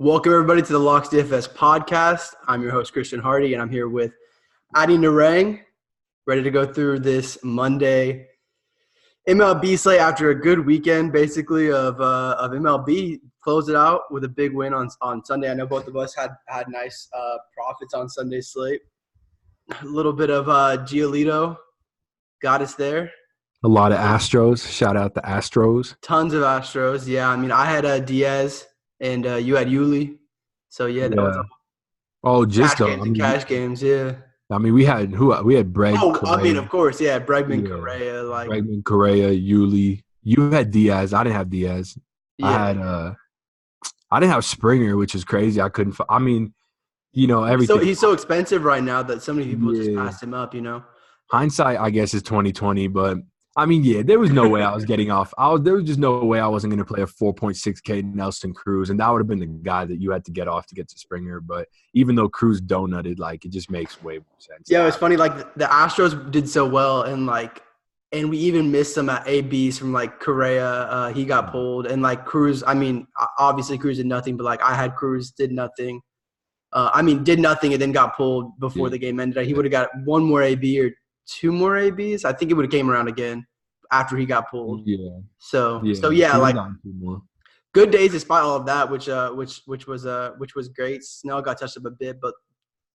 Welcome, everybody, to the Locks DFS podcast. I'm your host, Christian Hardy, and I'm here with Adi Narang, ready to go through this Monday MLB slate after a good weekend, basically, of MLB. Close it out with a big win on Sunday. I know both of us had nice profits on Sunday's slate. A little bit of Giolito got us there. A lot of Astros. Shout out the Astros. Tons of Astros. Yeah, I mean, I had Diaz. And you had Yuli. So, yeah. That was cash games, yeah. I mean, we had Bregman. Correa. I mean, of course, yeah, Bregman, Correa. Bregman, Correa, Yuli. You had Diaz. I didn't have Diaz. Yeah. I didn't have Springer, which is crazy. I couldn't – I mean, everything. So he's so expensive right now that so many people just passed him up, Hindsight, I guess, is 20/20, but – I mean, yeah, there was no way I was getting off. There was just no way I wasn't going to play a 4.6K Nelson Cruz, and that would have been the guy that you had to get off to get to Springer. But even though Cruz donutted, it just makes way more sense. Yeah, it's funny. The Astros did so well, and we even missed some ABs from Correa. He got pulled, and Cruz. I mean, obviously Cruz did nothing, but I had Cruz did nothing. Did nothing and then got pulled before the game ended. He would have got one more AB or two more ABs. I think it would have came around again after he got pulled. Yeah. So good days despite all of that, which was great. Snell got touched up a bit, but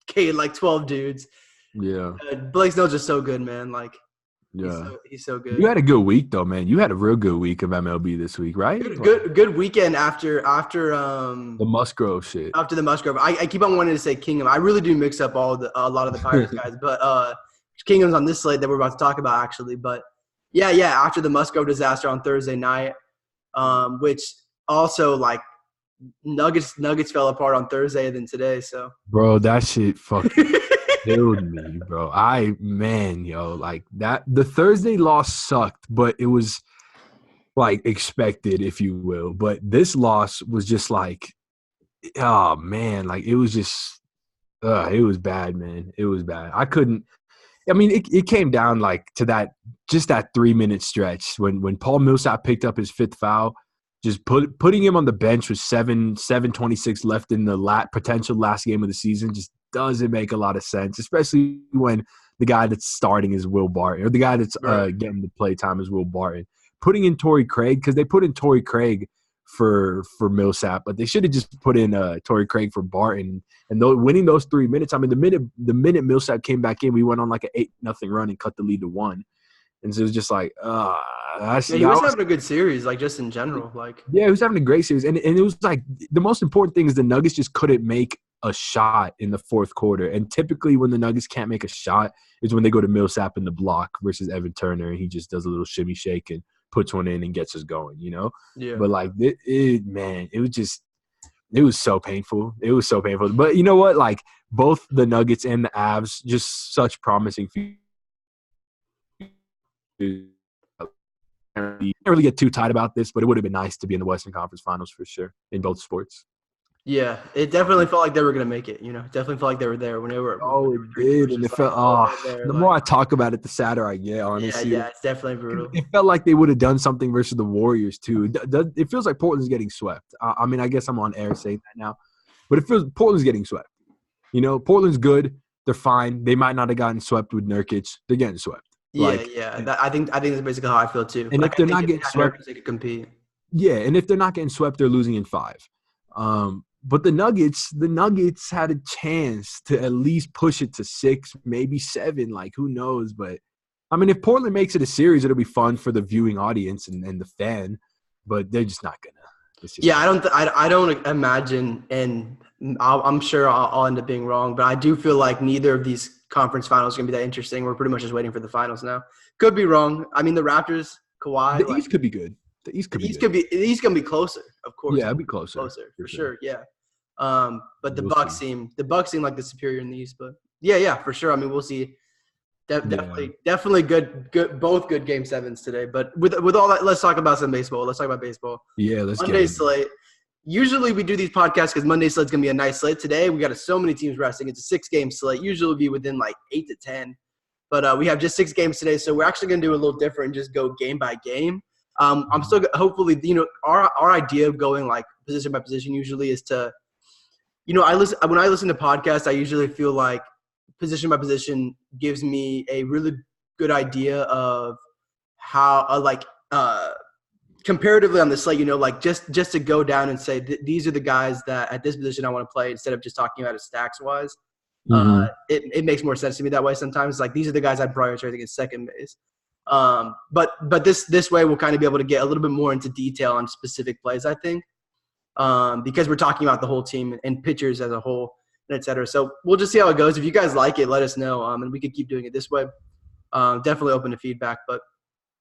K 12 dudes. Yeah. Blake Snell's just so good, man. Yeah. He's so good. You had a good week though, man. You had a real good week of MLB this week, right? Good weekend after the Musgrove shit. After the Musgrove. I keep on wanting to say Kingdom. I really do mix up a lot of the Pirates guys, but Kingdom's on this slate that we're about to talk about, actually. But, yeah, after the Musgrove disaster on Thursday night, which also, Nuggets fell apart on Thursday than today. So, bro, that shit fucking killed me, bro. The Thursday loss sucked, but it was, expected, if you will. But this loss was just oh, man, it was just it was bad, man. It was bad. I couldn't – I mean, it came down to that 3-minute stretch when Paul Millsap picked up his fifth foul, just putting him on the bench with 7:26 left in the potential last game of the season just doesn't make a lot of sense, especially when the guy that's starting is Will Barton or the guy that's getting the play time is Will Barton. Putting in Torrey Craig, because they put in Torrey Craig for Millsap, but they should have just put in Torrey Craig for Barton. And winning those 3 minutes, I mean, the minute Millsap came back in, we went on an 8-0 run and cut the lead to 1. And so it was just he was having a good series, just in general. Yeah, he was having a great series. And it was the most important thing is the Nuggets just couldn't make a shot in the fourth quarter. And typically when the Nuggets can't make a shot is when they go to Millsap in the block versus Evan Turner, and he just does a little shimmy shake and puts one in and gets us going, Yeah. But it was so painful. It was so painful. But you know what? Both the Nuggets and the Avs, just such promising futures. I can't really get too tight about this, but it would have been nice to be in the Western Conference Finals for sure in both sports. Yeah, it definitely felt like they were going to make it, Definitely felt like they were there when they were. Oh, it did. And it felt the more I talk about it, the sadder I get, honestly. Yeah, it's definitely brutal. It felt like they would have done something versus the Warriors, too. It feels like Portland's getting swept. I mean, I guess I'm on air saying that now. But it feels Portland's getting swept. Portland's good. They're fine. They might not have gotten swept with Nurkic. They're getting swept. I think that's basically how I feel, too. And if they're not getting swept, they could compete. Yeah, and if they're not getting swept, they're losing in 5. But the Nuggets had a chance to at least push it to 6, maybe 7. Who knows? But, I mean, if Portland makes it a series, it'll be fun for the viewing audience and the fan. But they're just not going to. Yeah, I don't imagine, and I'm sure I'll end up being wrong, but I do feel like neither of these conference finals are going to be that interesting. We're pretty much just waiting for the finals now. Could be wrong. I mean, the Raptors, Kawhi. The East could be good. The East could be good. The East going to be closer, of course. Yeah, it'll be closer. For sure, yeah. But the Bucks seem like the superior in the East. But yeah, for sure. I mean, we'll see. Definitely good. Both good Game 7s today. But with all that, let's talk about some baseball. Let's talk about baseball. Yeah, let's Monday slate. Usually we do these podcasts because Monday slate's gonna be a nice slate. Today we got so many teams resting. It's a 6-game slate. Usually it'll be within 8 to 10. But we have just 6 games today, so we're actually gonna do a little different and just go game by game. I'm still hopefully our idea of going position by position usually is to when I listen to podcasts, I usually feel like position by position gives me a really good idea of how comparatively on the slate, like just to go down and say these are the guys that at this position I want to play instead of just talking about it stacks wise. It makes more sense to me that way sometimes. Like these are the guys I'd prioritize against second base. But this way we'll kind of be able to get a little bit more into detail on specific plays, I think, because we're talking about the whole team and pitchers as a whole, and et cetera. So we'll just see how it goes. If you guys like it, let us know, and we could keep doing it this way. Definitely open to feedback. But,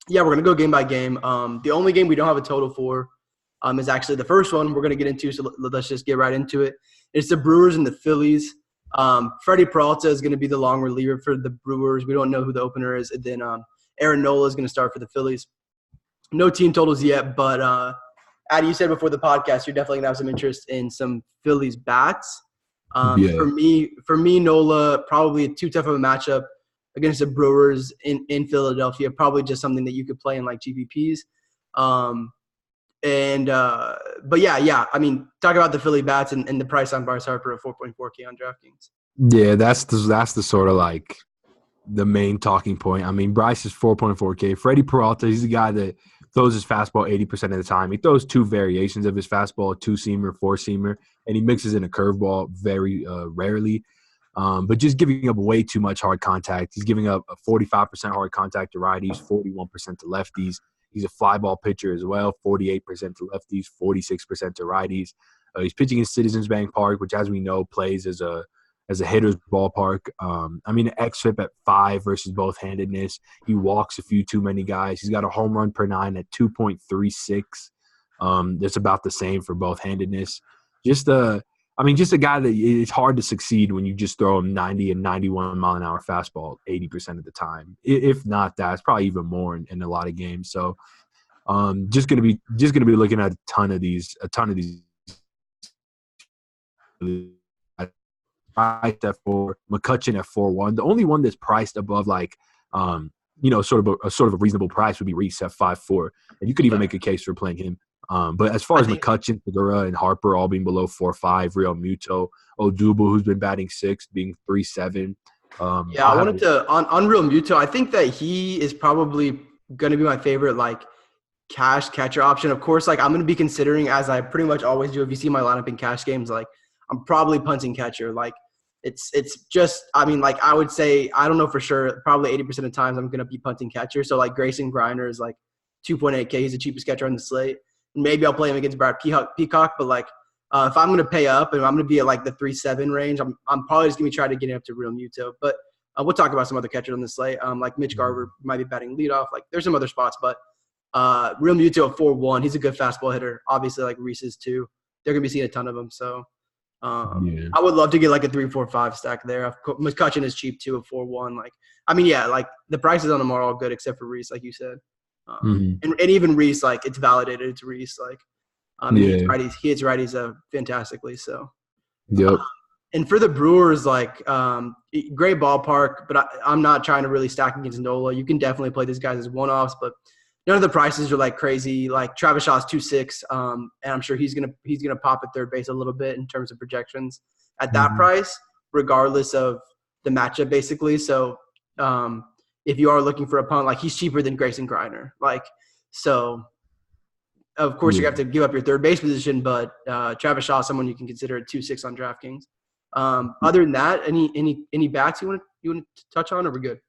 yeah, we're going to go game by game. The only game we don't have a total for is actually the first one we're going to get into, so let's just get right into it. It's the Brewers and the Phillies. Freddie Peralta is going to be the long reliever for the Brewers. We don't know who the opener is. And then Aaron Nola is going to start for the Phillies. No team totals yet, but Adi, you said before the podcast you're definitely going to have some interest in some Phillies bats. For me, Nola, probably too tough of a matchup against the Brewers in Philadelphia. Probably just something that you could play in like GPPs. But yeah. I mean, talk about the Philly bats and the price on Bryce Harper at 4.4K on DraftKings. Yeah, that's the sort of like the main talking point. I mean, Bryce is 4.4K. Freddie Peralta, he's the guy that throws his fastball 80% of the time. He throws two variations of his fastball, a two-seamer, four-seamer, and he mixes in a curveball very rarely. But just giving up way too much hard contact. He's giving up a 45% hard contact to righties, 41% to lefties. He's a fly ball pitcher as well, 48% to lefties, 46% to righties. He's pitching in Citizens Bank Park, which, as we know, plays as a hitter's ballpark. I mean, xFIP at 5 versus both-handedness. He walks a few too many guys. He's got a home run per 9 at 2.36. That's about the same for both-handedness. Just a guy that it's hard to succeed when you just throw him 90 and 91 mile an hour fastball 80% of the time. If not that, it's probably even more in a lot of games. So, just gonna be looking at a ton of these. Priced at 4, McCutchen at 4.1. The only one that's priced above like, sort of a reasonable price would be Reese at 5.4, and you could even make a case for playing him. But as far as McCutchen, Segura, and Harper all being below 4.5, Realmuto, Odubel, who's been batting 6, being 3.7. I wanted to on Realmuto. I think that he is probably going to be my favorite like cash catcher option. Of course, like I'm going to be considering, as I pretty much always do. If you see my lineup in cash games, like I'm probably punting catcher. Like it's just, I mean, like I would say, I don't know for sure, probably 80% of times I'm going to be punting catcher. So like Grayson Griner is like 2.8K. He's the cheapest catcher on the slate. Maybe I'll play him against Brad Peacock, but like if I'm going to pay up and I'm going to be at like the 3.7 range, I'm probably just going to try to get up to Realmuto. But we'll talk about some other catchers on the slate. Like Mitch Garver might be batting leadoff. Like there's some other spots, but Realmuto at 4.1, he's a good fastball hitter. Obviously, like Reese's too. They're going to be seeing a ton of them. So I would love to get like a 3-4-5 stack there. McCutchen is cheap too at 4.1. Like, I mean, yeah, like the prices on them are all good except for Reese, like you said. And even Reese, like it's validated. It's Reese, like he hits righties fantastically. So, and for the Brewers, like great ballpark, but I'm not trying to really stack against Nola. You can definitely play these guys as one-offs, but none of the prices are like crazy. Like Travis Shaw's 2.6, and I'm sure he's gonna pop at third base a little bit in terms of projections at that price, regardless of the matchup, basically. So. If you are looking for a punt, like he's cheaper than Grayson Griner. Like, so of course you have to give up your third base position, but Travis Shaw is someone you can consider at 2.6 on DraftKings. Other than that, any bats you want to touch on, or we're good?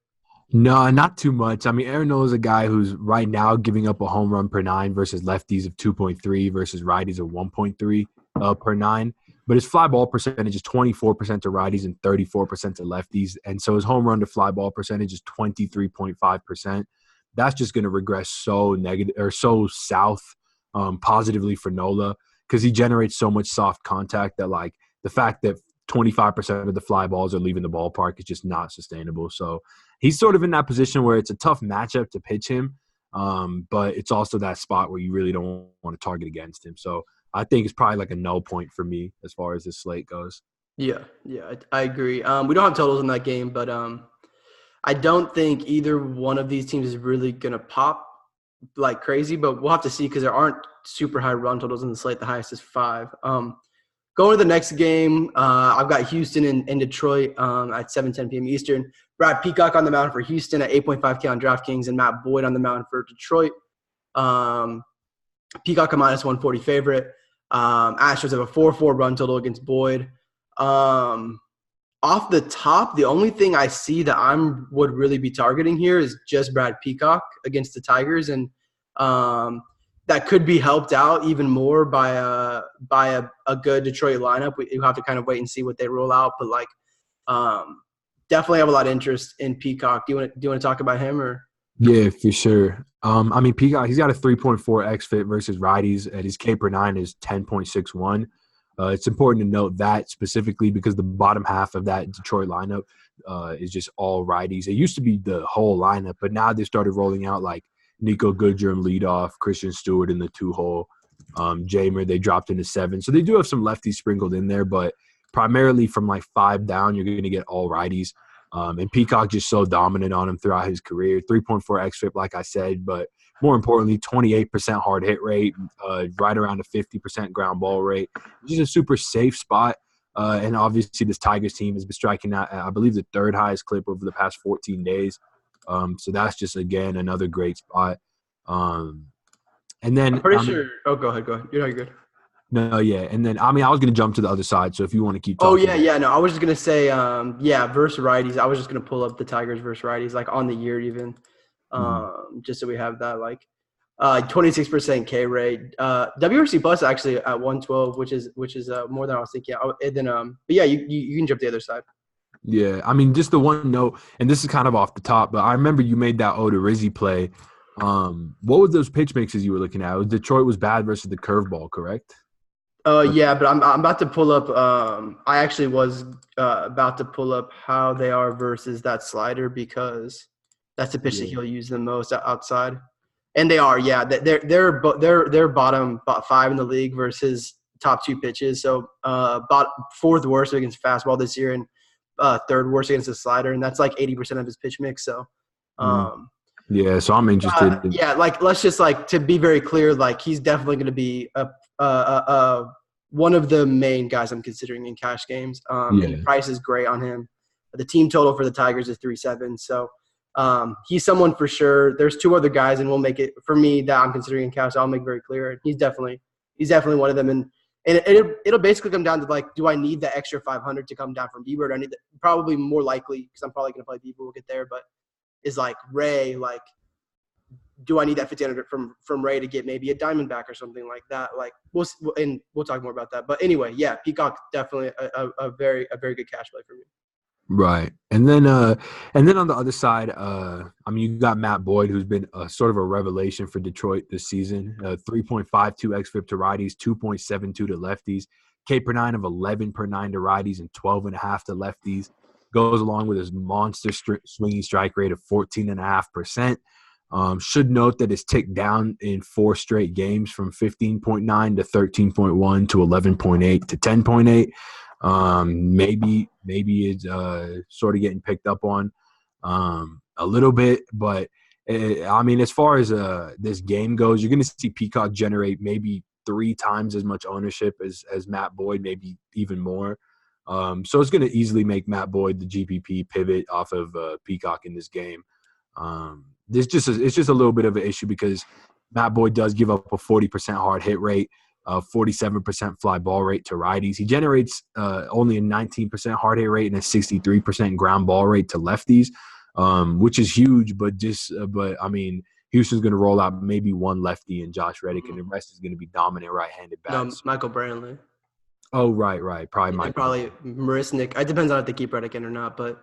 No, not too much. I mean, Aaron Nola is a guy who's right now giving up a home run per 9 versus lefties of 2.3 versus righties of 1.3 per 9. But his fly ball percentage is 24% to righties and 34% to lefties. And so his home run to fly ball percentage is 23.5%. That's just going to regress so negative or so south positively for Nola, because he generates so much soft contact that like the fact that 25% of the fly balls are leaving the ballpark is just not sustainable. So he's sort of in that position where it's a tough matchup to pitch him. But it's also that spot where you really don't want to target against him. So I think it's probably like a no point for me as far as this slate goes. Yeah, I agree. We don't have totals in that game, but I don't think either one of these teams is really going to pop like crazy, but we'll have to see because there aren't super high run totals in the slate. The highest is 5. Going to the next game, I've got Houston and Detroit at 7:10 p.m. Eastern. Brad Peacock on the mound for Houston at 8.5K on DraftKings, and Matt Boyd on the mound for Detroit. Peacock a minus 140 favorite. Astros have a 4-4 run total against Boyd. Off the top, the only thing I see that I would really be targeting here is just Brad Peacock against the Tigers, and that could be helped out even more by a good Detroit lineup. You have to kind of wait and see what they roll out, but definitely have a lot of interest in Peacock. Do you want to talk about him or? Yeah, for sure. Peacock, he's got a 3.4 xFIP versus righties, and his K per 9 is 10.61. It's important to note that specifically because the bottom half of that Detroit lineup is just all righties. It used to be the whole lineup, but now they started rolling out like Nico Goodrum in leadoff, Christian Stewart in the 2-hole, Jamer they dropped into 7. So they do have some lefties sprinkled in there, but primarily from like 5 down, you're going to get all righties. And Peacock just so dominant on him throughout his career. 3.4 xFIP, like I said, but more importantly, 28% hard hit rate, right around a 50% ground ball rate. Just a super safe spot. And obviously this Tigers team has been striking out, I believe, the 3rd highest clip over the past 14 days. So that's just, again, another great spot. And then I'm pretty sure – oh, go ahead. You're good. No, yeah. And then, I was going to jump to the other side, so if you want to keep talking. Oh, yeah. No, I was just going to say, versus righties. I was just going to pull up the Tigers versus righties, like on the year even, just so we have that, 26% K rate. WRC plus actually at 112, which is more than I was thinking. And then, but yeah, you can jump to the other side. Yeah, just the one note, and this is kind of off the top, but I remember you made that Odorizzi play. What was those pitch mixes you were looking at? Detroit was bad versus the curveball, correct? Yeah, but I'm about to pull up. I actually was about to pull up how they are versus that slider because that's the pitch that he'll use the most outside, and they are. Yeah, they're bottom 5 in the league versus top 2 pitches. So about 4th worst against fastball this year and 3rd worst against the slider, and that's like 80% of his pitch mix. So. Yeah, so I'm interested. Let's just to be very clear, he's definitely going to be one of the main guys I'm considering in cash games. And the price is great on him. The team total for the Tigers is 3.7. So he's someone for sure. There's 2 other guys, and we'll make it for me that I'm considering in cash. I'll make very clear. He's definitely one of them. And it'll basically come down to do I need the extra 500 to come down from Bieber? Or do I need probably more likely because I'm probably going to play Bieber. We'll get there, but. Is Ray, do I need that 1,500 from Ray to get maybe a Diamondback or something like that? We'll talk more about that. But anyway, yeah, Peacock definitely a very good cash play for me. Right, and then on the other side, you got Matt Boyd, who's been sort of a revelation for Detroit this season. 3.52 xFIP to righties, 2.72 to lefties, K per 9 of 11 per 9 to righties, and 12.5 to lefties. Goes along with his monster swinging strike rate of 14.5%. Should note that it's ticked down in 4 straight games from 15.9 to 13.1 to 11.8 to 10.8. Maybe it's sort of getting picked up on a little bit, but as far as this game goes, you're going to see Peacock generate maybe 3 times as much ownership as Matt Boyd, maybe even more. So it's going to easily make Matt Boyd the GPP pivot off of Peacock in this game. It's just a little bit of an issue because Matt Boyd does give up a 40% hard hit rate, 47% fly ball rate to righties. He generates only a 19% hard hit rate and a 63% ground ball rate to lefties, which is huge. But Houston's going to roll out maybe 1 lefty and Josh Reddick, and the rest is going to be dominant right-handed bats. No, Michael Brantley. Oh, right. Probably Marisnik. It depends on if they keep Reddick in or not, but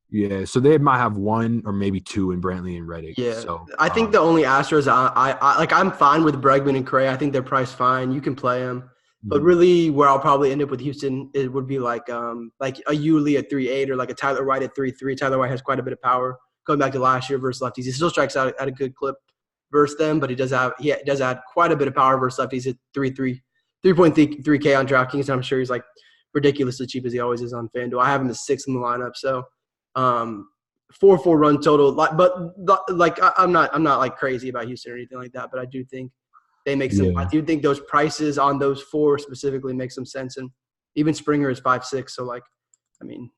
yeah. So they might have 1 or maybe 2 in Brantley and Reddick. Yeah. So I think the only Astros I'm fine with Bregman and Cray. I think they're priced fine. You can play them, but really where I'll probably end up with Houston it would be like a Yuli at 3.8 or like a Tyler White at 3.3. Tyler White has quite a bit of power going back to last year versus lefties. He still strikes out at a good clip versus them, but he does add quite a bit of power versus lefties at 3.3K on DraftKings, and I'm sure he's ridiculously cheap as he always is on FanDuel. I have him as 6th in the lineup, so 4-4 run total. I'm not crazy about Houston or anything like that, but I do think they make some. Yeah. I do think those prices on those 4 specifically make some sense, and Even Springer is 5'6". So like, I mean,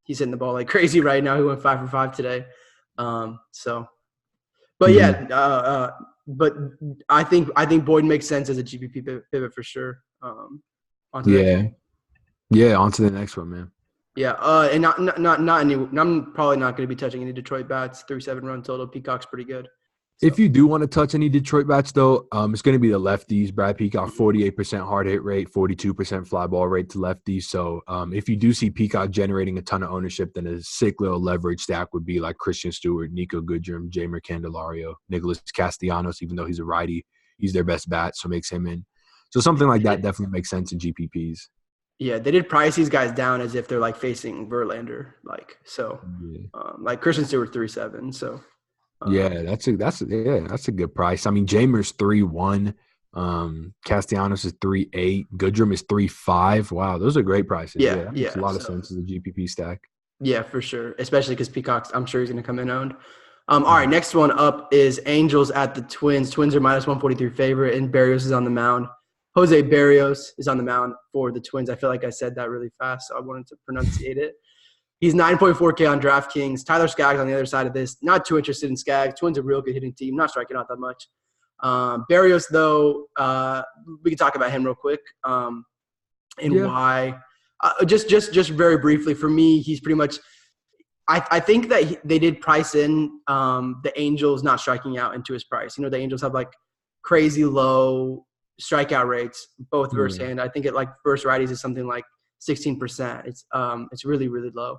he's hitting the ball like crazy right now. He went 5 for 5 today. But yeah, but I think Boyd makes sense as a GPP pivot for sure. Onto the next one, man. Yeah, and not any. I'm probably not going to be touching any Detroit bats. 3.7 run total. Peacock's pretty good. So. If you do want to touch any Detroit bats, though, it's going to be the lefties. Brad Peacock, 48% hard hit rate, 42% fly ball rate to lefties. So if you do see Peacock generating a ton of ownership, then a sick little leverage stack would be like Christian Stewart, Nico Goodrum, Jamer Candelario, Nicholas Castellanos. Even though he's a righty, he's their best bat, so makes him in. So something like that definitely makes sense in GPPs. Yeah, they did price these guys down as if they're like facing Verlander, like so. Yeah. Like Christian Stewart 3.7. So. That's a good price. I mean, Jamer's 3.1, Castellanos is 3.8, Goodrum is 3.5. Wow, those are great prices. That makes a lot of sense as a GPP stack. Yeah, for sure, especially because Peacock's. I'm sure he's going to come in owned. All right, next one up is Angels at the Twins. Twins are minus 143 favorite, and Berrios is on the mound. Jose Berrios is on the mound for the Twins. I feel like I said that really fast, so I wanted to pronunciate it. He's 9.4K on DraftKings. Tyler Skaggs on the other side of this. Not too interested in Skaggs. Twins are a real good hitting team. Not striking out that much. Berrios, though, we can talk about him real quick why. Just very briefly, for me, he's pretty much – I think that they did price in the Angels not striking out into his price. You know, the Angels have, like, crazy low strikeout rates, both versus hand. I think it like versus righties is something like 16%. It's really, really low.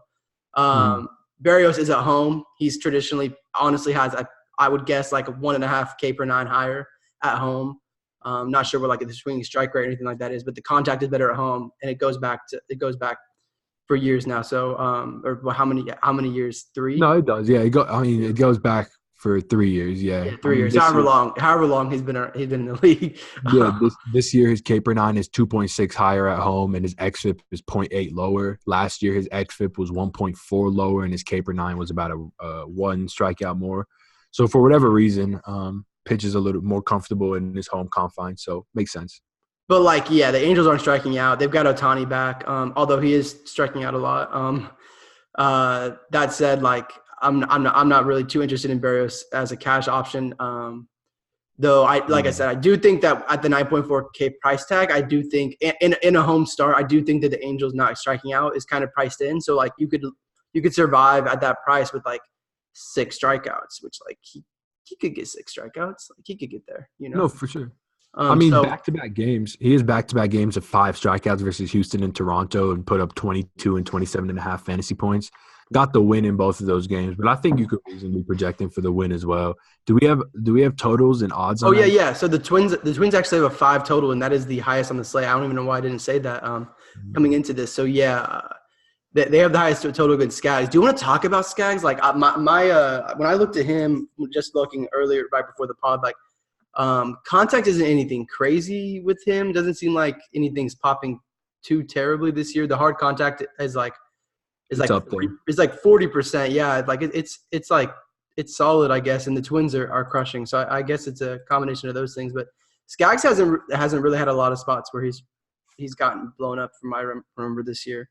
Berrios is at home. He's traditionally, honestly, has I would guess like a 1.5K per 9 higher at home. Not sure what like the swinging strike rate or anything like that is, but the contact is better at home, and it goes back for years now. So or how many years? 3? No, it does. Yeah, it goes back for 3 years. Yeah, 3 years. However long he's been in the league. Yeah, this year his K per 9 is 2.6 higher at home, and his xFIP is 0.8 lower. Last year his xFIP was 1.4 lower, and his K per 9 was about a 1 strikeout more. So for whatever reason, pitches a little more comfortable in his home confines. So makes sense. But like, yeah, the Angels aren't striking out. They've got Ohtani back, although he is striking out a lot. That said, like, I'm not really too interested in Berrios as a cash option. Though I said, I do think that at the 9.4K price tag, I do think in a home start, I do think that the Angels not striking out is kind of priced in. So like you could survive at that price with like 6 strikeouts, which like he could get 6 strikeouts. Like he could get there, you know? No, for sure. Back-to-back games. He has back-to-back games of 5 strikeouts versus Houston and Toronto and put up 22 and 27.5 fantasy points. Got the win in both of those games, but I think you could reasonably project him for the win as well. Do we have totals and odds on that? Yeah. So the Twins actually have a 5 total, and that is the highest on the slate. I don't even know why I didn't say that coming into this. So yeah, they have the highest total against Skaggs. Do you want to talk about Skaggs? Like when I looked at him, just looking earlier right before the pod, like contact isn't anything crazy with him. Doesn't seem like anything's popping too terribly this year. The hard contact is like. It's like 40%. Yeah, like it's like it's solid, I guess, and the Twins are crushing. So I guess it's a combination of those things. But Skaggs hasn't really had a lot of spots where he's gotten blown up from I remember this year.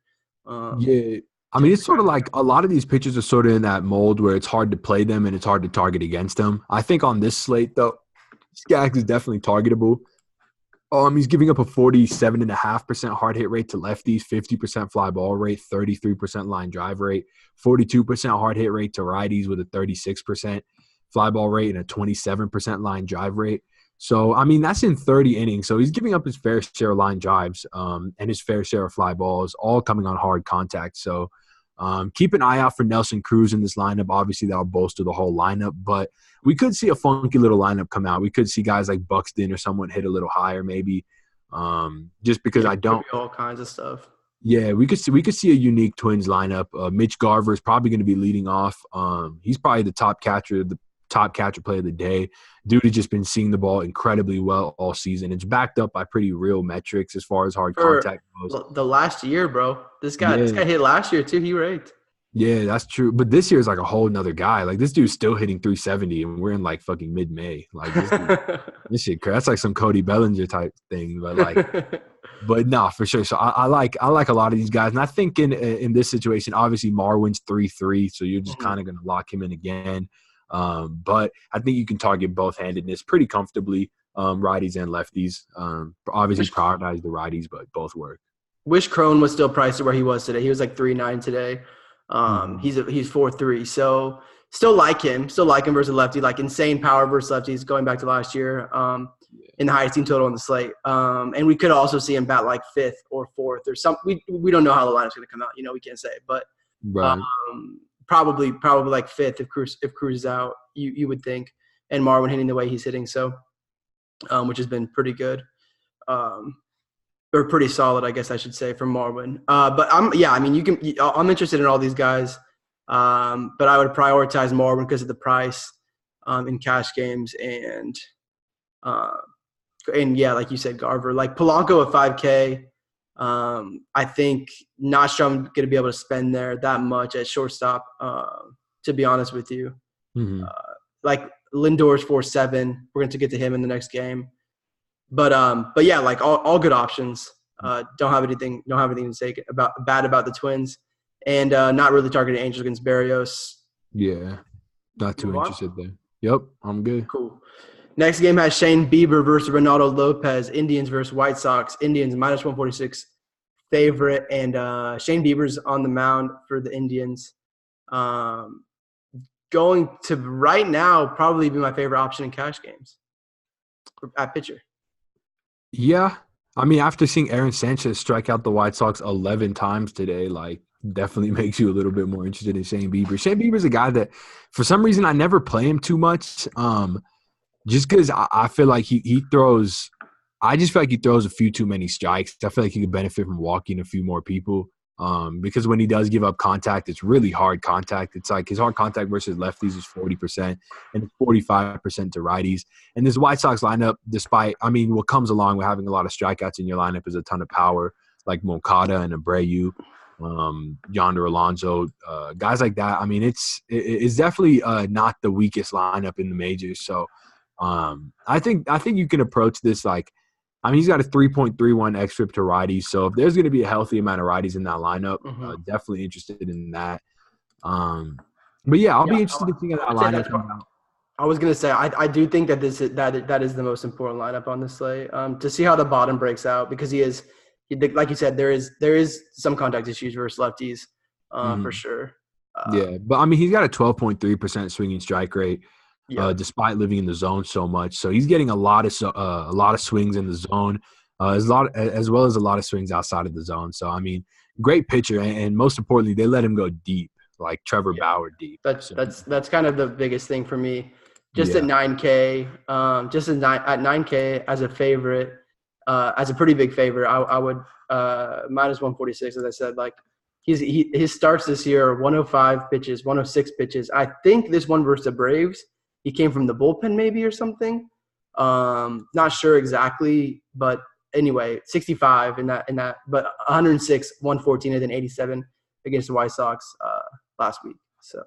Yeah, I mean it's sort of like a lot of these pitchers are sort of in that mold where it's hard to play them and it's hard to target against them. I think on this slate though, Skaggs is definitely targetable. He's giving up a 47.5% hard hit rate to lefties, 50% fly ball rate, 33% line drive rate, 42% hard hit rate to righties with a 36% fly ball rate and a 27% line drive rate. So, I mean, that's in 30 innings. So he's giving up his fair share of line drives and his fair share of fly balls, all coming on hard contact. So keep an eye out for Nelson Cruz in this lineup. Obviously, that'll bolster the whole lineup, but we could see a funky little lineup come out. We could see guys like Buxton or someone hit a little higher, maybe. Just because I don't all kinds of stuff. Yeah, we could see a unique Twins lineup. Mitch Garver is probably going to be leading off. He's probably the top catcher play of the day. Dude has just been seeing the ball incredibly well all season. It's backed up by pretty real metrics as far as hard contact goes. The last year, bro. This guy hit last year too. He raked. Yeah, that's true. But this year is like a whole nother guy. Like this dude's still hitting 370, and we're in like fucking mid-May. Like this shit, that's like some Cody Bellinger type thing. But like, But nah, for sure. So I like a lot of these guys, and I think in this situation, obviously Marwin's 3-3, so you're just kind of going to lock him in again. But I think you can target both handedness pretty comfortably, righties and lefties. Obviously prioritize the righties, but both work. Wish Crone was still priced at where he was today. He was like 3.9 today. He's 4.3. So still like him versus lefty, like insane power versus lefties going back to last year. In the highest team total on the slate. And we could also see him bat like 5th or 4th or something. We don't know how the lineup's going to come out. We can't say. But probably like 5th if Cruz is out, you would think. And Marwin hitting the way he's hitting, so which has been pretty good. Or pretty solid, I guess I should say, from Marwin. But I'm interested in all these guys. But I would prioritize Marwin because of the price in cash games and yeah, like you said, Garver. Like Polanco at 5K, I think not sure I'm going to be able to spend there that much at shortstop, to be honest with you. Like Lindor's 4.7. We're going to get to him in the next game. But yeah, like all good options. Don't have anything to say bad about the Twins. And not really targeting Angels against Berrios. Yeah, not too interested there. Yep, I'm good. Cool. Next game has Shane Bieber versus Ronaldo Lopez. Indians versus White Sox. Indians minus 146 favorite. And Shane Bieber's on the mound for the Indians. Going to right now probably be my favorite option in cash games at pitcher. Yeah. I mean, after seeing Aaron Sanchez strike out the White Sox 11 times today, like, definitely makes you a little bit more interested in Shane Bieber. Shane Bieber's a guy that, for some reason, I never play him too much. Just because I feel like he throws – I just feel like he throws a few too many strikes. I feel like he could benefit from walking a few more people because when he does give up contact, it's really hard contact. It's like his hard contact versus lefties is 40% and 45% to righties. And this White Sox lineup, despite – I mean, what comes along with having a lot of strikeouts in your lineup is a ton of power, like Moncada and Abreu, Yonder Alonso, guys like that. I mean, it's definitely not the weakest lineup in the majors. So – I think you can approach this like, I mean, he's got a 3.31 xFIP to righties. So if there's going to be a healthy amount of righties in that lineup, definitely interested in that. But yeah, I'll be interested in seeing that lineup. I was going to say, I do think that that is the most important lineup on the slate, to see how the bottom breaks out, because like you said, there is some contact issues versus lefties, for sure. Yeah. But I mean, he's got a 12.3% swinging strike rate. Despite living in the zone so much, so he's getting a lot of swings in the zone, as well as a lot of swings outside of the zone. So I mean, great pitcher, and most importantly, they let him go deep, like Trevor Bauer deep. That's kind of the biggest thing for me. At 9K, at 9K as a favorite, as a pretty big favorite, I would minus 146, as I said. Like his starts this year are 105 pitches, 106 pitches. I think this one versus the Braves, he came from the bullpen maybe or something. Not sure exactly, but anyway, 65 in that, but 106, 114, and then 87 against the White Sox last week. So,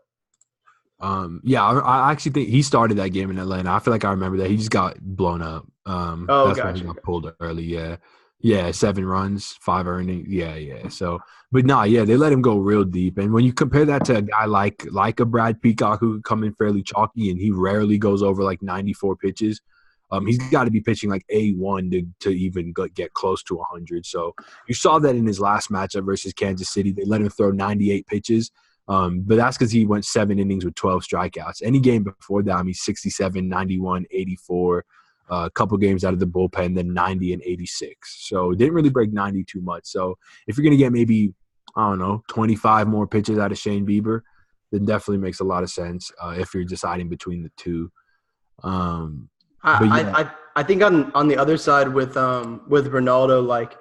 I actually think he started that game in Atlanta. I feel like I remember that. He just got blown up. That's why he got pulled early. Yeah, 7 runs, 5 earnings. Yeah. So, but they let him go real deep. And when you compare that to a guy like a Brad Peacock who could come in fairly chalky and he rarely goes over like 94 pitches, he's got to be pitching like A1 to even get close to 100. So you saw that in his last matchup versus Kansas City. They let him throw 98 pitches. But that's because he went 7 innings with 12 strikeouts. Any game before that, I mean, 67, 91, 84. A couple games out of the bullpen, then 90 and 86. So didn't really break 90 too much. So if you're going to get maybe, 25 more pitches out of Shane Bieber, then definitely makes a lot of sense if you're deciding between the two. I think on the other side with Ronaldo, like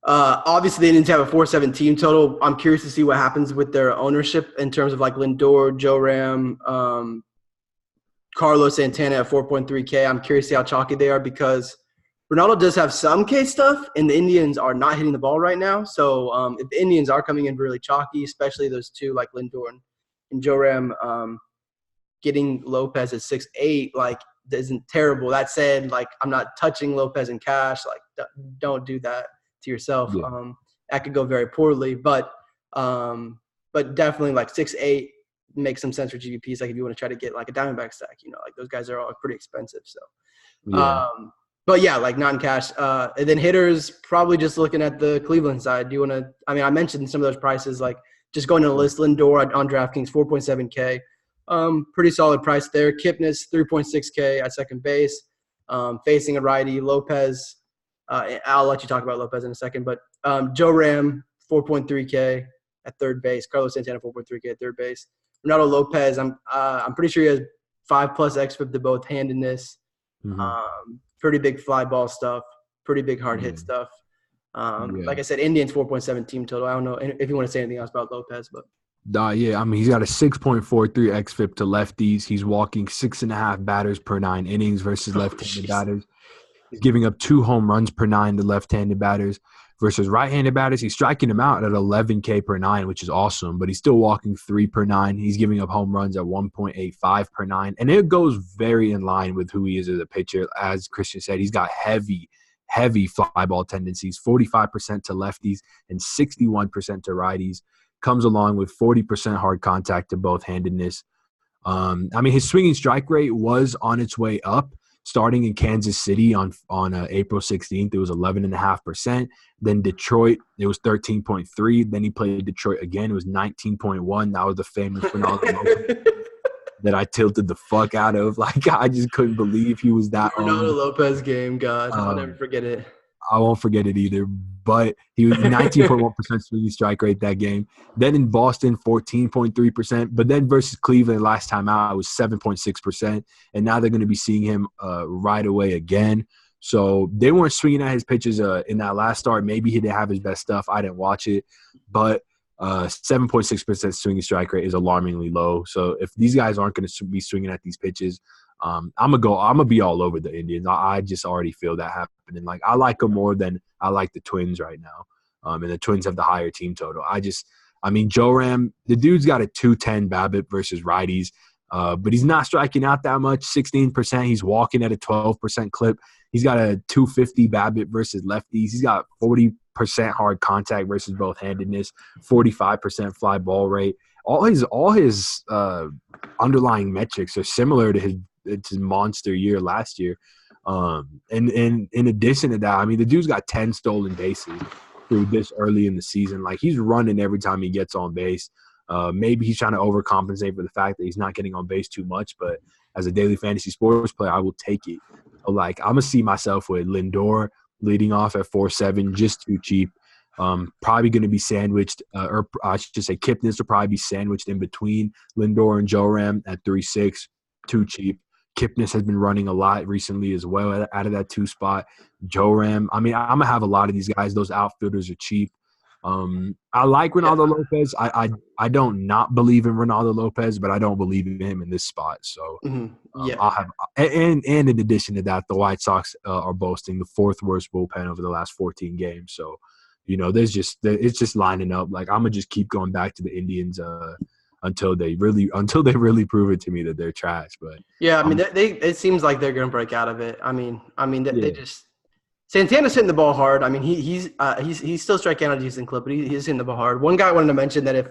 obviously they didn't have a 4.7 team total. I'm curious to see what happens with their ownership in terms of like Lindor, Joe Ram, Carlos Santana at 4.3K. I'm curious to see how chalky they are because Ronaldo does have some K stuff, and the Indians are not hitting the ball right now. So if the Indians are coming in really chalky, especially those two like Lindor and Joe Ram getting Lopez at 6.8, like isn't terrible. That said, like, I'm not touching Lopez in cash. Like, don't do that to yourself. Yeah. That could go very poorly. But definitely like 6-8 makes some sense for GPPs. Like if you want to try to get like a Diamondback stack, like those guys are all pretty expensive. So, Yeah. but yeah, like not in cash. And then hitters, probably just looking at the Cleveland side. Do you want to? I mean, I mentioned some of those prices. Like just going to the list, Lindor on DraftKings, 4.7K. Pretty solid price there. Kipnis, 3.6K at second base. Facing a righty, Lopez. I'll let you talk about Lopez in a second, but Joe Ram, 4.3K at third base. Carlos Santana, 4.3K at third base. Renato Lopez, I'm pretty sure he has 5+ xFIP to both handedness. Pretty big fly ball stuff. Pretty big hard hit stuff. Like I said, Indians 4.7 team total. I don't know if you want to say anything else about Lopez, but. Yeah, I mean, he's got a 6.43 xFIP to lefties. He's walking 6.5 batters per 9 innings versus left-handed batters. He's giving up 2 home runs per 9 to left-handed batters versus right-handed batters. He's striking them out at 11K per 9, which is awesome, but he's still walking 3 per 9. He's giving up home runs at 1.85 per 9, and it goes very in line with who he is as a pitcher. As Christian said, he's got heavy fly ball tendencies, 45% to lefties and 61% to righties. Comes along with 40% hard contact to both handedness. I mean, his swinging strike rate was on its way up. Starting in Kansas City on April 16th, it was 11.5%. Then Detroit, it was 13.3. Then he played Detroit again. It was 19.1. That was the famous Ronaldo that I tilted the fuck out of. Like, I just couldn't believe he was that Ronaldo Lopez game, God. I'll never forget it. I won't forget it either. But he was 19.1% swinging strike rate that game. Then in Boston, 14.3%. But then versus Cleveland last time out, it was 7.6%. And now they're going to be seeing him right away again. So they weren't swinging at his pitches in that last start. Maybe he didn't have his best stuff. I didn't watch it. But 7.6% swinging strike rate is alarmingly low. So if these guys aren't going to be swinging at these pitches, I'm gonna be all over the Indians. I just already feel that happening. Like, I like them more than I like the Twins right now. And the Twins have the higher team total. I mean, Joe Ram, the dude's got a 210 BABIP versus righties, but he's not striking out that much. 16%. He's walking at a 12% clip. He's got a 250 BABIP versus lefties. He's got 40% hard contact versus both handedness, 45% fly ball rate. All his underlying metrics are similar to his monster year last year. And in addition to that, I mean, the dude's got 10 stolen bases through this early in the season. Like, he's running every time he gets on base. Maybe he's trying to overcompensate for the fact that he's not getting on base too much, but as a daily fantasy sports player, I will take it. Like, I'm gonna see myself with Lindor leading off at 4.7, just too cheap. Probably going to be sandwiched, or I should say Kipnis will probably be sandwiched in between Lindor and Joe Ram at 3.6, too cheap. Kipnis has been running a lot recently as well out of that 2 spot. Joe Ram, I mean, I'm going to have a lot of these guys. Those outfielders are cheap. I like Ronaldo Lopez. I don't not believe in Ronaldo Lopez, but I don't believe in him in this spot. So I'll have, and in addition to that, the White Sox are boasting the 4th worst bullpen over the last 14 games. So, it's just lining up. Like, I'm gonna just keep going back to the Indians until they really prove it to me that they're trash. But yeah, I mean, it seems like they're gonna break out of it. They just Santana's hitting the ball hard. I mean, he's still striking out a decent clip, but he's hitting the ball hard. One guy I wanted to mention that if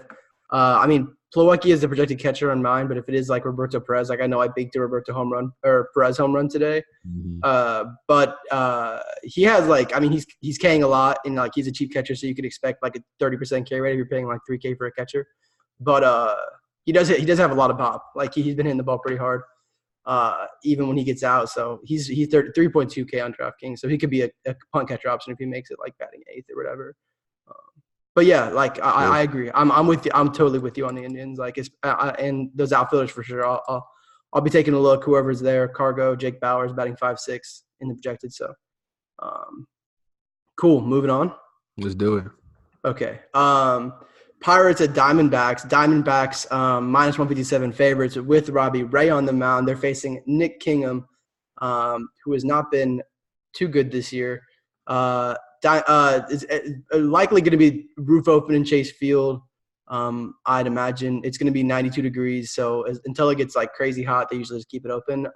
Plawecki is the projected catcher on mine, but if it is like Roberto Perez, like I know I baked a Roberto home run or Perez home run today. But he has he's K'ing a lot, and like he's a cheap catcher, so you could expect like a 30% K rate if you're paying like $3K for a catcher. But he does have a lot of pop. Like he's been hitting the ball pretty hard, even when he gets out. So he's 3.2K on DraftKings, so he could be a punt catcher option if he makes it like batting 8th or whatever. But yeah, like I agree. I'm with you. I'm totally with you on the Indians. Like and those outfielders for sure. I'll be taking a look. Whoever's there, Cargo, Jake Bauers batting 5.6 in the projected. So, cool. Moving on. Let's do it. Okay. Pirates at Diamondbacks. Diamondbacks minus 157 favorites with Robbie Ray on the mound. They're facing Nick Kingham, who has not been too good this year. It's likely going to be roof open in Chase Field. I'd imagine it's going to be 92 degrees. So until it gets like crazy hot, they usually just keep it open.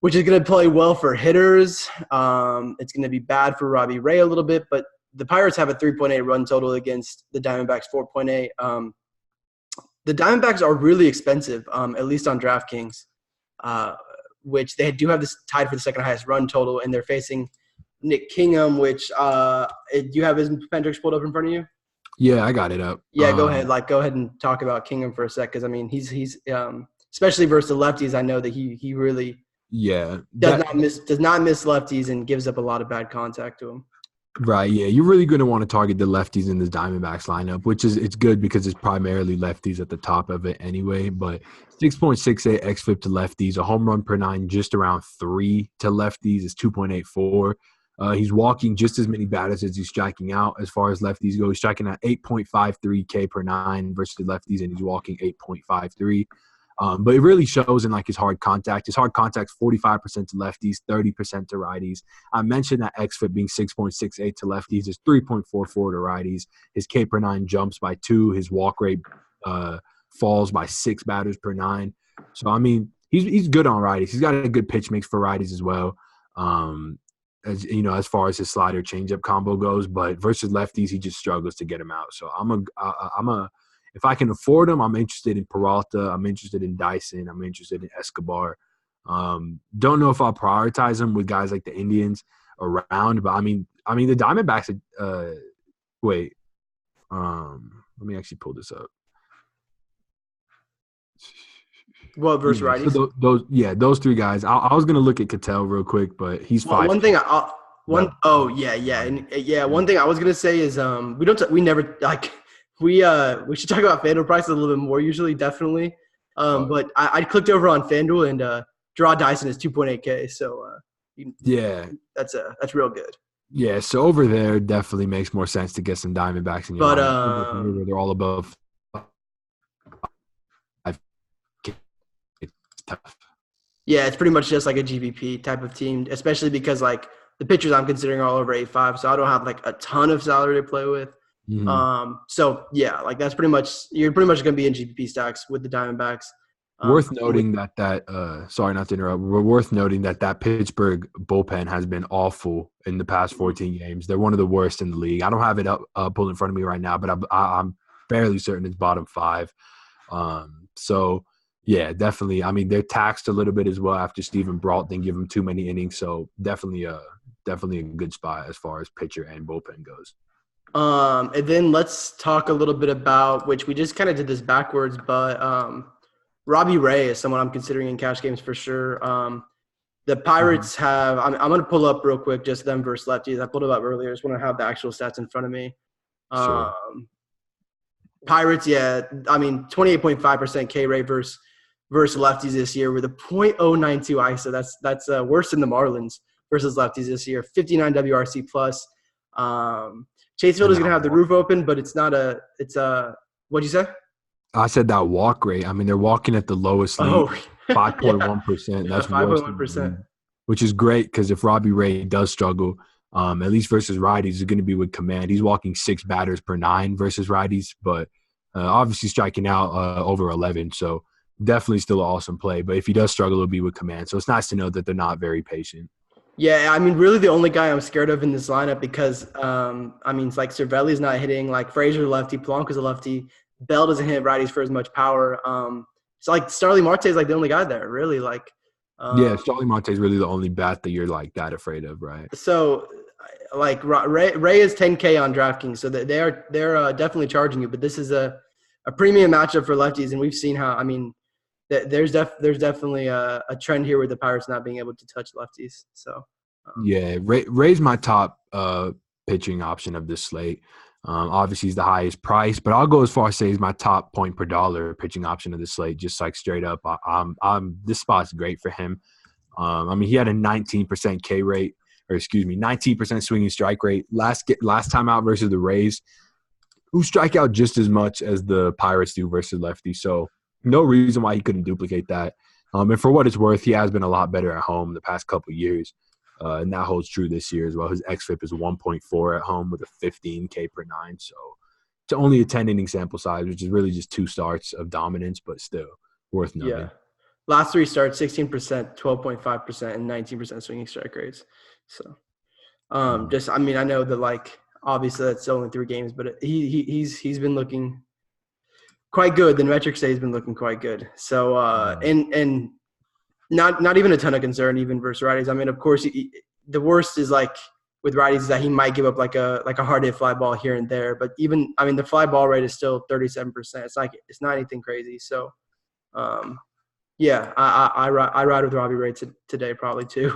which is going to play well for hitters. It's going to be bad for Robbie Ray a little bit, but the Pirates have a 3.8 run total against the Diamondbacks 4.8. The Diamondbacks are really expensive, at least on DraftKings, which they do have this tied for the second highest run total, and they're facing Nick Kingham, which do you have his Pendrix pulled up in front of you? Yeah, I got it up. Yeah, go ahead. Go ahead and talk about Kingham for a sec, because I mean he's especially versus the lefties. I know that he really does not miss lefties and gives up a lot of bad contact to him. Right, yeah. You're really going to want to target the lefties in this Diamondbacks lineup, which is it's good because it's primarily lefties at the top of it anyway. But 6.68 xFIP to lefties, a home run per 9, just around 3 to lefties is 2.84. He's walking just as many batters as he's striking out as far as lefties go. He's striking at 8.53 K per 9 versus lefties, and he's walking 8.53. But it really shows in like his hard contact. His hard contact's 45% to lefties, 30% to righties. I mentioned that xFIP being 6.68 to lefties is 3.44 to righties. His K per 9 jumps by 2. His walk rate falls by 6 batters per 9. So I mean, he's good on righties. He's got a good pitch mix for righties as well. As you know, as far as his slider changeup combo goes, but versus lefties, he just struggles to get him out. So if I can afford him, I'm interested in Peralta. I'm interested in Dyson. I'm interested in Escobar. Don't know if I'll prioritize him with guys like the Indians around, but I mean the Diamondbacks. Let me actually pull this up. What versus righties? So those 3 guys. I was gonna look at Cattell real quick, but he's 5. One thing I was gonna say is we should talk about FanDuel prices a little bit more usually, definitely. But I clicked over on FanDuel and draw Dyson is 2.8K, so that's real good. Yeah, so over there definitely makes more sense to get some Diamondbacks in your lineup. They're all above 5K. It's tough. Yeah, it's pretty much just like a GPP type of team, especially because like the pitchers I'm considering are all over 8.5, so I don't have like a ton of salary to play with. Mm-hmm. So yeah, like you're pretty much going to be in GPP stacks with the Diamondbacks. Worth noting sorry not to interrupt. Worth noting that Pittsburgh bullpen has been awful in the past 14 games. They're one of the worst in the league. I don't have it up pulled in front of me right now, but I'm fairly certain it's bottom 5. So yeah, definitely. I mean, they're taxed a little bit as well after Steven Brault didn't give them too many innings. So definitely a good spot as far as pitcher and bullpen goes. And then let's talk a little bit about, which we just kind of did this backwards, but Robbie Ray is someone I'm considering in cash games for sure. The Pirates have – I'm going to pull up real quick just them versus lefties. I pulled it up earlier. I just want to have the actual stats in front of me. Sure. Pirates, 28.5% K rate versus lefties this year with a .092 ISO. That's worse than the Marlins versus lefties this year. 59 WRC plus. Chase Field is going to have the roof open, but it's what'd you say? I said that walk rate. I mean, they're walking at the lowest league, 5.1%. That's 5.1%. Which is great because if Robbie Ray does struggle, at least versus righties, is going to be with command. He's walking 6 batters per 9 versus righties, but obviously striking out over 11. So definitely still an awesome play. But if he does struggle, it'll be with command. So it's nice to know that they're not very patient. Yeah, I mean, really the only guy I'm scared of in this lineup because, it's like Cervelli's not hitting, like Frazier lefty, Polanco's a lefty, Bell doesn't hit righties for as much power. So, like, Starling Marte is, like, the only guy there, really. Like, Starling Marte is really the only bat that you're, like, that afraid of, right? So, like, Ray is 10K on DraftKings, so they're definitely charging you. But this is a premium matchup for lefties, and we've seen how, I mean, there's definitely a trend here with the Pirates not being able to touch lefties. So Ray's my top pitching option of this slate. Obviously, he's the highest price, but I'll go as far as say he's my top point per dollar pitching option of the slate. Just like straight up, this spot's great for him. He had a 19% K rate, 19% swinging strike rate last time out versus the Rays, who strike out just as much as the Pirates do versus lefties. So no reason why he couldn't duplicate that. And for what it's worth, he has been a lot better at home the past couple of years. And that holds true this year as well. His xFIP is 1.4 at home with a 15K per 9. So it's only a 10-inning sample size, which is really just 2 starts of dominance, but still worth noting. Yeah. last 3 starts, 16%, 12.5%, and 19% swinging strike rates. So, I know that like obviously that's only 3 games, but he's been looking quite good. The metrics say he's been looking quite good. So, and not even a ton of concern even versus righties. I mean, of course, the worst is like with righties is that he might give up like a hard hit fly ball here and there. But even the fly ball rate is still 37%. It's not anything crazy. So, yeah, I ride with Robbie Ray today probably too.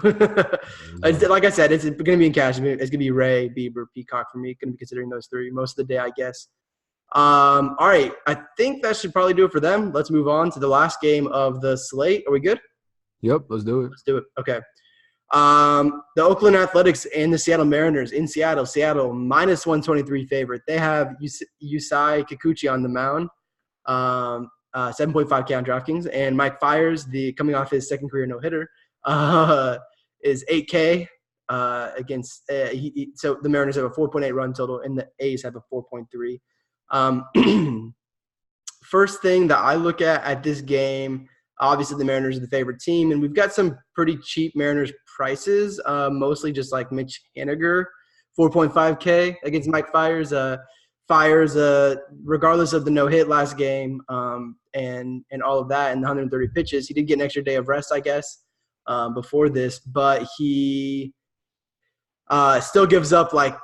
Like I said, it's going to be in cash. It's going to be Ray, Bieber, Peacock for me. Going to be considering those 3 most of the day, I guess. All right, I think that should probably do it for them. Let's move on to the last game of the slate. Are we good? Yep, let's do it. Let's do it. Okay. The Oakland Athletics and the Seattle Mariners in Seattle. Seattle minus 123 favorite. They have Yusei Kikuchi on the mound. 7.5K on DraftKings, and Mike Fiers, coming off his second career no-hitter, is 8K against. So the Mariners have a 4.8 run total, and the A's have a 4.3. First thing that I look at this game, obviously the Mariners are the favorite team, and we've got some pretty cheap Mariners prices, mostly just like Mitch Haniger, 4.5K against Mike Fiers. Fiers, regardless of the no-hit last game and all of that and the 130 pitches, he did get an extra day of rest, I guess, before this. But he still gives up like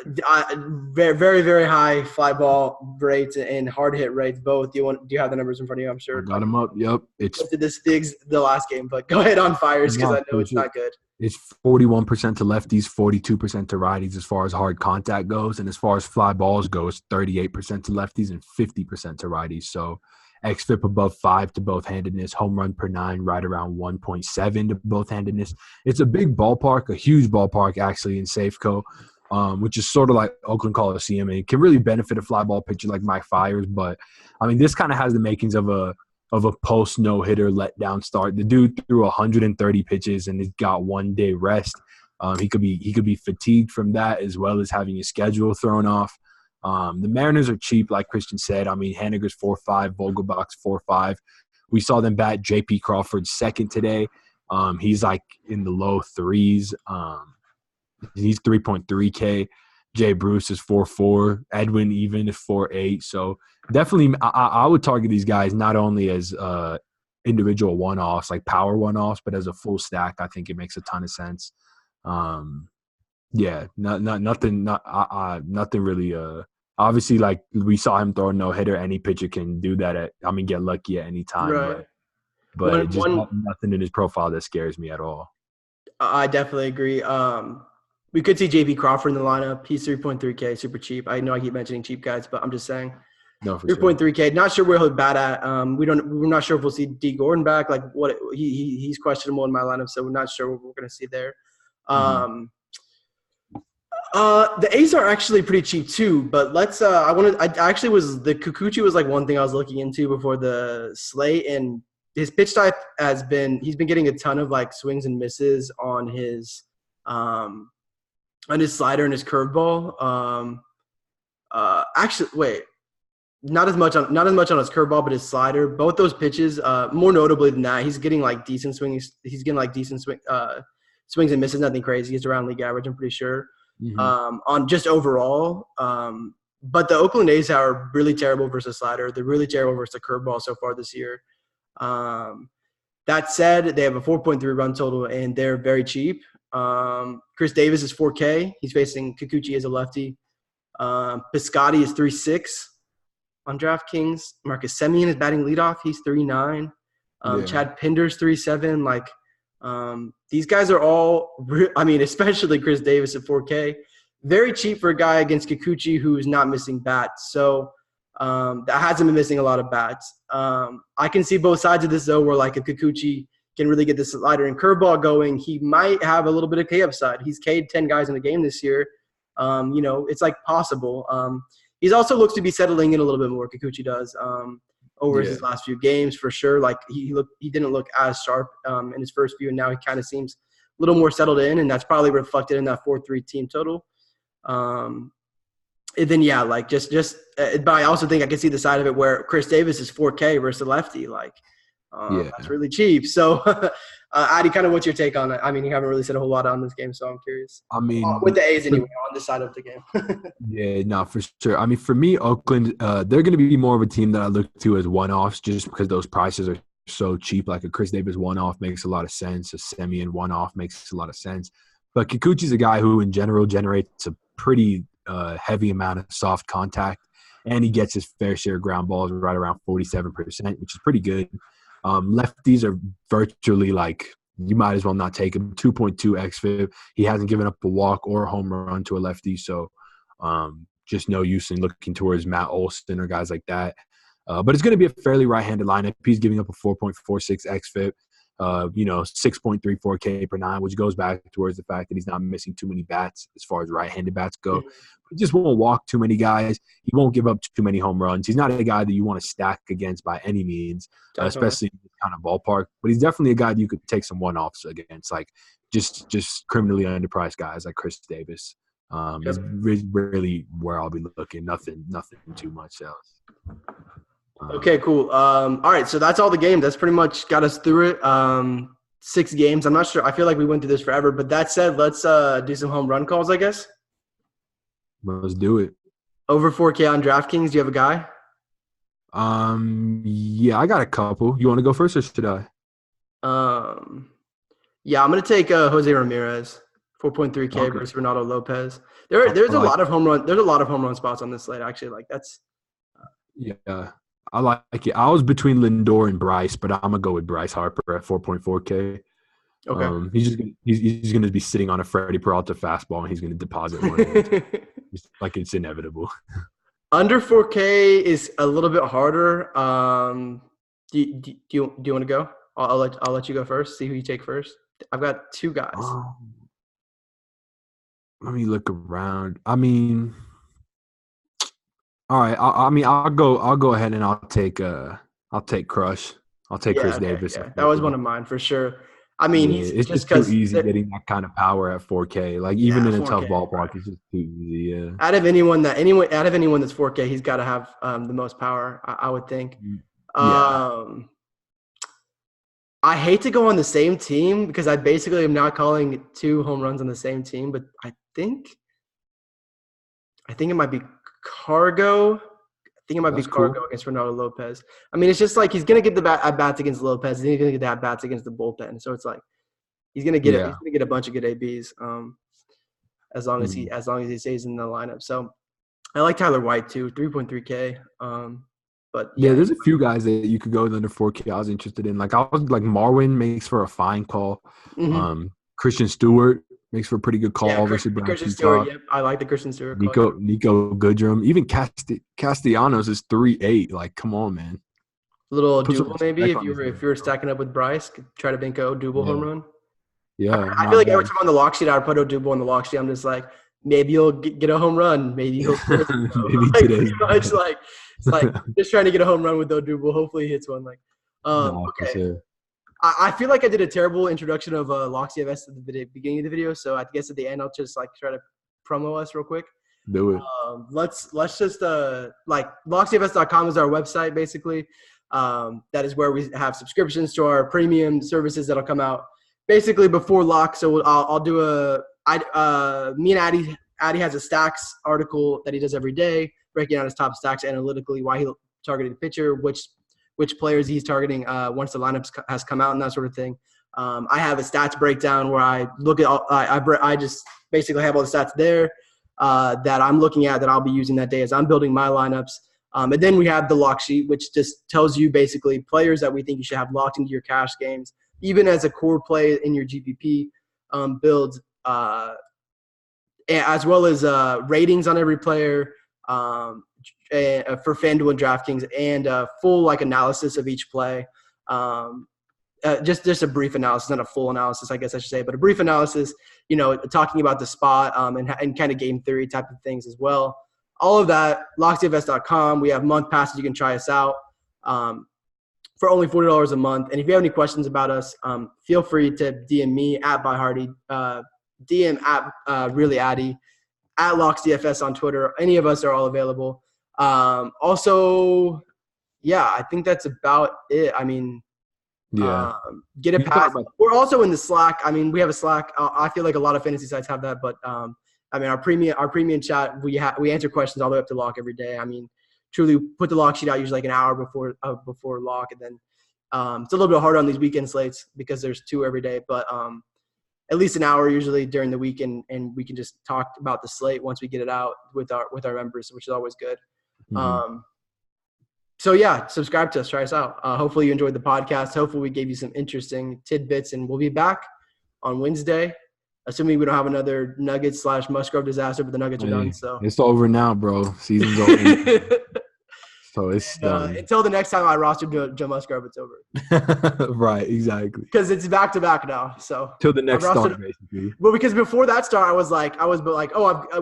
very, very, very high fly ball rates and hard hit rates both. Do you have the numbers in front of you? I'm sure. I got them up. Yep. It's the last game, but go ahead on Fiers because I know it's not good. It's 41% to lefties, 42% to righties as far as hard contact goes. And as far as fly balls go, it's 38% to lefties and 50% to righties. So xFIP above 5 to both-handedness, home run per 9 right around 1.7 to both-handedness. It's a big ballpark, a huge ballpark actually in Safeco, which is sort of like Oakland Coliseum. And it can really benefit a fly ball pitcher like Mike Fiers. But, I mean, this kind of has the makings of a post no-hitter letdown start. The dude threw 130 pitches and he's got 1 day rest. He could be fatigued from that as well as having his schedule thrown off. The Mariners are cheap, like Christian said. I mean, Haniger's 4.5, Vogelbach's 4.5. We saw them bat J.P. Crawford second today. He's like in the low threes. He's 3.3K. Jay Bruce is 4.4. Edwin even is 4.8. So definitely I would target these guys not only as individual one-offs, like power one-offs, but as a full stack. I think it makes a ton of sense. Yeah, nothing really. Obviously, like we saw him throw a no-hitter. Any pitcher can do that get lucky at any time. Right. But nothing in his profile that scares me at all. I definitely agree. We could see J.P. Crawford in the lineup. He's 3.3K, super cheap. I know I keep mentioning cheap guys, but I'm just saying. No, for 3.3K. Not sure where he'll bat at. We're not sure if we'll see Dee Gordon back. Like he's questionable in my lineup, so we're not sure what we're going to see there. The A's are actually pretty cheap too, but the Kikuchi was like one thing I was looking into before the slate, and his pitch type he's been getting a ton of like swings and misses on his slider and his curveball. Not as much on his curveball, but his slider. Both those pitches, more notably than that, he's getting like decent swings. He's getting like decent swings and misses, nothing crazy. He's around league average, I'm pretty sure. On just overall. But the Oakland A's are really terrible versus slider. They're really terrible versus the curveball so far this year. That said, they have a 4.3 run total, and they're very cheap. Chris Davis is 4K. He's facing Kikuchi as a lefty. Piscotty is 3.6 on DraftKings. Marcus Semien is batting leadoff. He's 3.9. Chad Pinder's 3.7. Like, these guys are all especially Chris Davis at 4K. Very cheap for a guy against Kikuchi who is not missing bats. So that hasn't been missing a lot of bats. I can see both sides of this, though, where like if Kikuchi can really get the slider and curveball going, he might have a little bit of K upside. He's K'd 10 guys in the game this year. It's like possible. He also looks to be settling in a little bit more. Kikuchi does over his last few games for sure. Like he didn't look as sharp in his first few, and now he kind of seems a little more settled in, and that's probably reflected in that 4.3 team total. And then but I also think I can see the side of it where Chris Davis is 4K versus a lefty. Like Yeah. That's really cheap. So, Adi, kind of what's your take on it? I mean, you haven't really said a whole lot on this game, so I'm curious. I mean, With the A's anyway, on this side of the game. yeah, no, for sure. I mean, for me, Oakland, they're going to be more of a team that I look to as one-offs just because those prices are so cheap. Like a Chris Davis one-off makes a lot of sense. A Semien one-off makes a lot of sense. But Kikuchi's a guy who, in general, generates a pretty heavy amount of soft contact, and he gets his fair share of ground balls right around 47%, which is pretty good. Lefties are virtually like you might as well not take him. 2.2 xFIP. He hasn't given up a walk or a home run to a lefty, so just no use in looking towards Matt Olson or guys like that. But it's going to be a fairly right-handed lineup. He's giving up a 4.46 xFIP, 6.34 K per nine, which goes back towards the fact that he's not missing too many bats as far as right-handed bats go. He just won't walk too many guys. He won't give up too many home runs. He's not a guy that you want to stack against by any means, especially in this kind of ballpark. But he's definitely a guy that you could take some one-offs against, like just criminally underpriced guys like Chris Davis. Is really where I'll be looking. Nothing too much else. Okay, cool. All right, so that's all the games. That's pretty much got us through it. 6 games. I'm not sure. I feel like we went through this forever. But that said, let's do some home run calls, I guess. Let's do it. Over 4K on DraftKings. Do you have a guy? Yeah, I got a couple. You want to go first or should I? Yeah, I'm gonna take José Ramírez, 4.3K versus Ronaldo Lopez. There's a lot of home run. There's a lot of home run spots on this slate. Actually, like that's. Yeah, I like it. I was between Lindor and Bryce, but I'm gonna go with Bryce Harper at 4.4K. Okay. He's gonna be sitting on a Freddie Peralta fastball, and he's gonna deposit one. Like it's inevitable. Under 4K is a little bit harder. Do you want to go? I'll let you go first. See who you take first. I've got 2 guys. Let me look around. I mean, all right. I'll go ahead and I'll take Crush. I'll take Chris Davis. Yeah. That was one of mine for sure. I mean, it's just too easy getting that kind of power at 4K. Like even in a tough ballpark, it's just too easy. Yeah. Out of anyone that's 4K, he's got to have the most power. I would think. Yeah. I hate to go on the same team because I basically am not calling 2 home runs on the same team, but I think it might be Cargo. I think it might be Cargo against Ronaldo Lopez. I mean, it's just like he's gonna get the at-bats against Lopez, and he's gonna get the at-bats against the bullpen. So it's like he's gonna get a bunch of good ABs as long as he stays in the lineup. So I like Tyler White too, 3.3K. But yeah, there's a few guys that you could go with under 4K. I was interested in. Like Marwin makes for a fine call. Mm-hmm. Christian Stewart makes for a pretty good call versus Christian Stewart. Yep, I like the Christian Stewart. Nico Goodrum. Even Castellanos is 3.8. Like, come on, man. Little Double maybe if you were stacking up with Bryce, try to bank a Double home run. Yeah, I feel like every time on the lock sheet, I would put a Double on the lock sheet. I'm just like, maybe you'll get a home run. Maybe he'll. Maybe today. It's like just trying to get a home run with Odubel. Hopefully he hits one. Like, okay. Sure. I feel like I did a terrible introduction of Locks DFS at the beginning of the video. So I guess at the end I'll just like try to promo us real quick. Do it. Let's just locksdfs.com is our website basically. That is where we have subscriptions to our premium services that'll come out basically before lock. So I'll do me and Adi has a stacks article that he does every day, breaking down his top stacks analytically, why he targeted a pitcher, which players he's targeting once the lineup has come out and that sort of thing. I have a stats breakdown where I look at I just basically have all the stats there that I'm looking at that I'll be using that day as I'm building my lineups. And then we have the lock sheet, which just tells you basically players that we think you should have locked into your cash games, even as a core play in your GPP builds, as well as ratings on every player for FanDuel and DraftKings, and full like analysis of each play. Just a brief analysis, not a full analysis, I guess I should say, but a brief analysis, talking about the spot and kind of game theory type of things as well. All of that, locksdfs.com. We have month passes. You can try us out for only $40 a month. And if you have any questions about us, feel free to DM me at ByHardy, DM at Really Adi, at LocksDFS on Twitter. Any of us are all available. Also, yeah, I think that's about it. I mean, Yeah. Get it past. We're also in the Slack. I mean, we have a Slack. I feel like a lot of fantasy sites have that, but I mean, our premium chat, we answer questions all the way up to lock every day. I mean, truly put the lock sheet out usually like an hour before lock, and then it's a little bit harder on these weekend slates because there's 2 every day, but at least an hour usually during the weekend, and we can just talk about the slate once we get it out with our members, which is always good. Mm-hmm. So yeah, subscribe to us, try us out. Hopefully you enjoyed the podcast. Hopefully we gave you some interesting tidbits, and we'll be back on Wednesday, assuming we don't have another Nuggets/Musgrove disaster, but the Nuggets are done. So it's over now, bro. Season's over. So it's done. Until the next time I roster Joe Musgrove, it's over. Right, exactly. Because it's back to back now. So till the next start, basically. Well, because before that start, I was like, oh,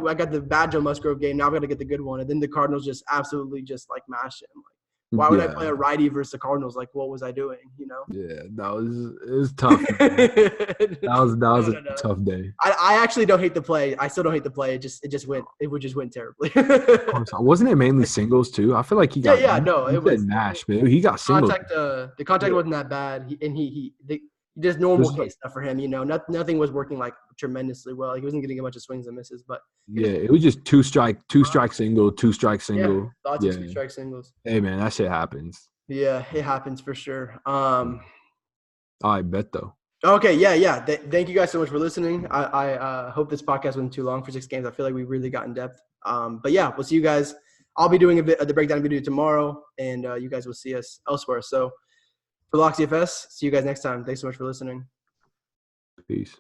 I got the bad Joe Musgrove game. Now I've got to get the good one. And then the Cardinals just absolutely just like mashed him. Like, why would I play a righty versus the Cardinals? Like, what was I doing? You know? Yeah, it was tough. that was a tough day. I actually don't hate the play. I still don't hate the play. It would just went terribly. Wasn't it mainly singles too? I feel like he got it was mash, but he got singles. The contact wasn't that bad. He just normal case stuff for him. You know, nothing was working like tremendously well. He wasn't getting a bunch of swings and misses, but it was just two strike single, 2-strike single. Yeah, lots of 2-strike singles. Hey man, that shit happens. Yeah, it happens for sure. I bet though. Okay, yeah. Thank you guys so much for listening. I hope this podcast wasn't too long for 6 games. I feel like we really got in depth. But yeah, we'll see you guys. I'll be doing a bit of the breakdown video tomorrow, and you guys will see us elsewhere. So for Locks DFS, see you guys next time. Thanks so much for listening. Peace.